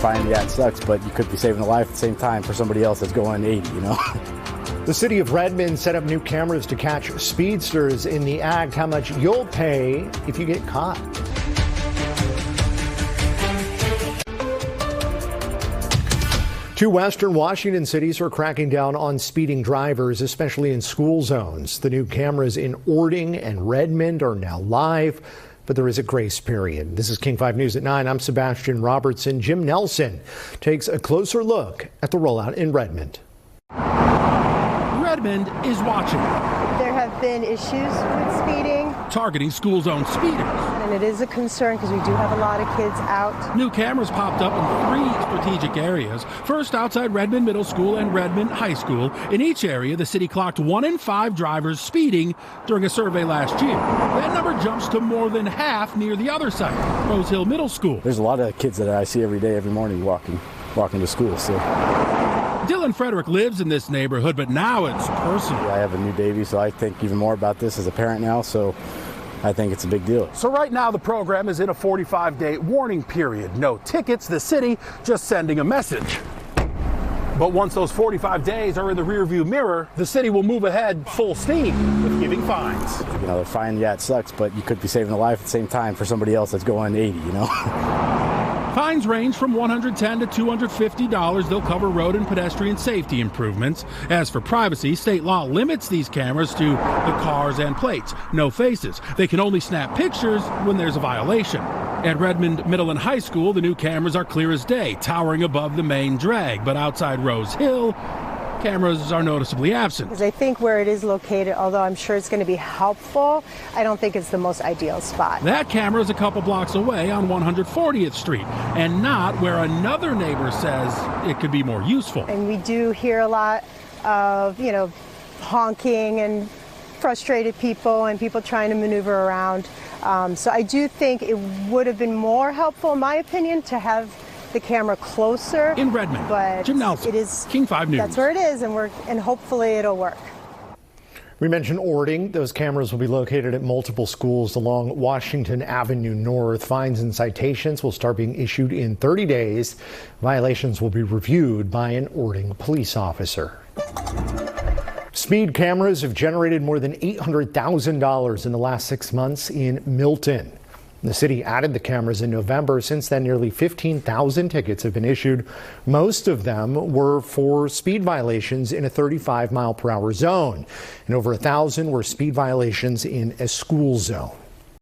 fine, yeah, it sucks, but you could be saving a life at the same time for somebody else that's going 80, you know? The City of Redmond set up new cameras to catch speedsters in the act. How much you'll pay if you get caught. Two western Washington cities are cracking down on speeding drivers, especially in school zones. The new cameras in Orting and Redmond are now live, but there is a grace period. This is King 5 News at 9. I'm Sebastian Robertson. Jim Nelson takes a closer look at the rollout in Redmond. Redmond is watching. There have been issues with speeding, targeting school zone speeders. And it is a concern because we do have a lot of kids out. New cameras popped up in 3 strategic areas. First, outside Redmond Middle School and Redmond High School. In each area, the city clocked 1 in 5 drivers speeding during a survey last year. That number jumps to more than half near the other site, Rose Hill Middle School. There's a lot of kids that I see every day, every morning walking to school. So Dylan Frederick lives in this neighborhood, but now it's personal. I have a new baby, so I think even more about this as a parent now, so I think it's a big deal. So right now the program is in a 45-day warning period. No tickets, the city just sending a message. But once those 45 days are in the rearview mirror, the city will move ahead full steam with giving fines. You know, the fine, yeah, it sucks, but you could be saving a life at the same time for somebody else that's going 80, you know? Fines range from $110 to $250. They'll cover road and pedestrian safety improvements. As for privacy, state law limits these cameras to the cars and plates, no faces. They can only snap pictures when there's a violation. At Redmond Middle and High School, the new cameras are clear as day, towering above the main drag. But outside Rose Hill, cameras are noticeably absent. Because I think where it is located, although I'm sure it's going to be helpful, I don't think it's the most ideal spot. That camera is a couple blocks away on 140th Street, and not where another neighbor says it could be more useful. And we do hear a lot of, honking and frustrated people and people trying to maneuver around. So I do think it would have been more helpful, in my opinion, to have the camera closer in Redmond. But Jim Nelson, it is King 5 News. That's where it is, and hopefully it'll work. We mentioned Orting. Those cameras will be located at multiple schools along Washington Avenue North. Fines and citations will start being issued in 30 days. Violations will be reviewed by an Orting police officer. Speed cameras have generated more than $800,000 in the last 6 months in Milton. The city added the cameras in November. Since then, nearly 15,000 tickets have been issued. Most of them were for speed violations in a 35-mile-per-hour zone, and over 1,000 were speed violations in a school zone.